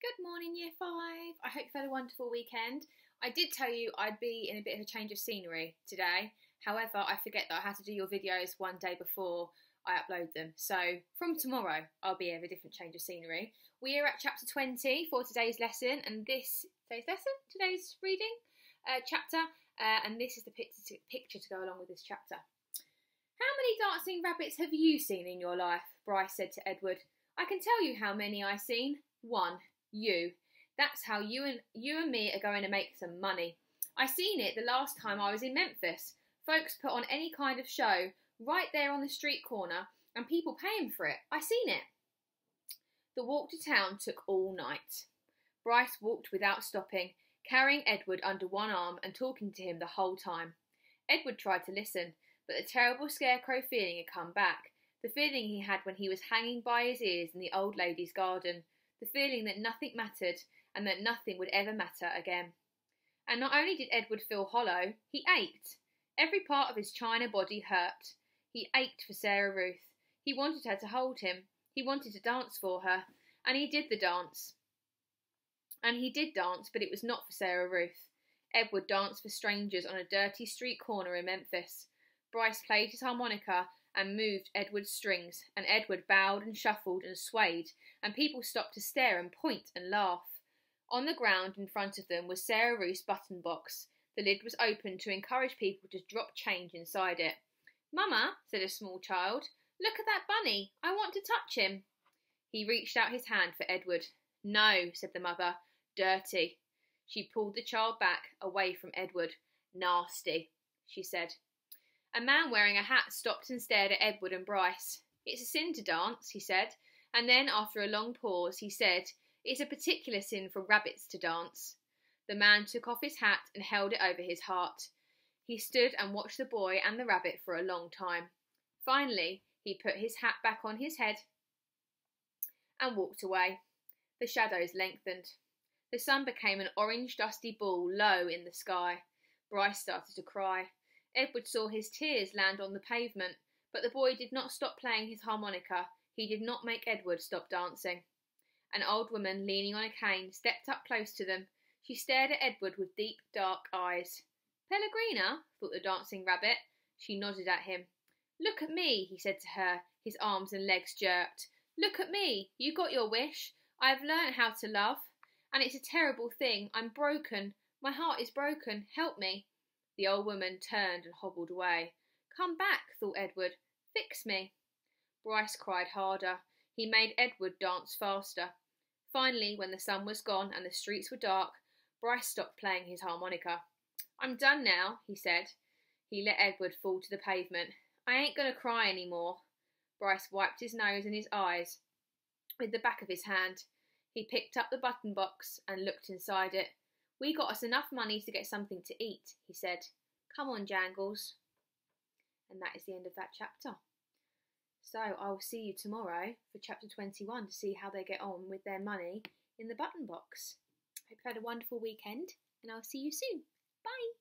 Good morning, Year 5. I hope you've had a wonderful weekend. I did tell you I'd be in a bit of a change of scenery today. However, I forget that I had to do your videos one day before I upload them. So from tomorrow, I'll be in a different change of scenery. We are at chapter 20 for today's lesson, and today's reading chapter, and this is the picture to go along with this chapter. How many dancing rabbits have you seen in your life? Bryce said to Edward. I can tell you how many I've seen. 1. You. That's how you and me are going to make some money. I seen it the last time I was in Memphis. Folks put on any kind of show right there on the street corner and people paying for it. I seen it. The walk to town took all night. Bryce walked without stopping, carrying Edward under one arm and talking to him the whole time. Edward tried to listen, but the terrible scarecrow feeling had come back, the feeling he had when he was hanging by his ears in the old lady's garden, the feeling that nothing mattered and that nothing would ever matter again. And not only did Edward feel hollow, he ached. Every part of his china body hurt. He ached for Sarah Ruth. He wanted her to hold him. He wanted to dance for her. And he did dance, but it was not for Sarah Ruth. Edward danced for strangers on a dirty street corner in Memphis. Bryce played his harmonica and moved Edward's strings, and Edward bowed and shuffled and swayed, and people stopped to stare and point and laugh. On the ground in front of them was Sarah Ruth's button box. The lid was open to encourage people to drop change inside it. Mama, said a small child, look at that bunny. I want to touch him. He reached out his hand for Edward. No, said the mother. Dirty. She pulled the child back, away from Edward. Nasty, she said. A man wearing a hat stopped and stared at Edward and Bryce. It's a sin to dance, he said, and then, after a long pause, he said, it's a particular sin for rabbits to dance. The man took off his hat and held it over his heart. He stood and watched the boy and the rabbit for a long time. Finally, he put his hat back on his head and walked away. The shadows lengthened. The sun became an orange dusty ball low in the sky. Bryce started to cry. Edward saw his tears land on the pavement, but the boy did not stop playing his harmonica. He did not make Edward stop dancing. An old woman, leaning on a cane, stepped up close to them. She stared at Edward with deep, dark eyes. Pellegrina, thought the dancing rabbit. She nodded at him. Look at me, he said to her, his arms and legs jerked. Look at me. You got your wish. I have learnt how to love. And it's a terrible thing. I'm broken. My heart is broken. Help me. The old woman turned and hobbled away. Come back, thought Edward. Fix me. Bryce cried harder. He made Edward dance faster. Finally, when the sun was gone and the streets were dark, Bryce stopped playing his harmonica. I'm done now, he said. He let Edward fall to the pavement. I ain't going to cry any more. Bryce wiped his nose and his eyes with the back of his hand. He picked up the button box and looked inside it. We got us enough money to get something to eat, he said. Come on, Jangles. And that is the end of that chapter. So I will see you tomorrow for chapter 21 to see how they get on with their money in the button box. Hope you had a wonderful weekend, and I'll see you soon. Bye.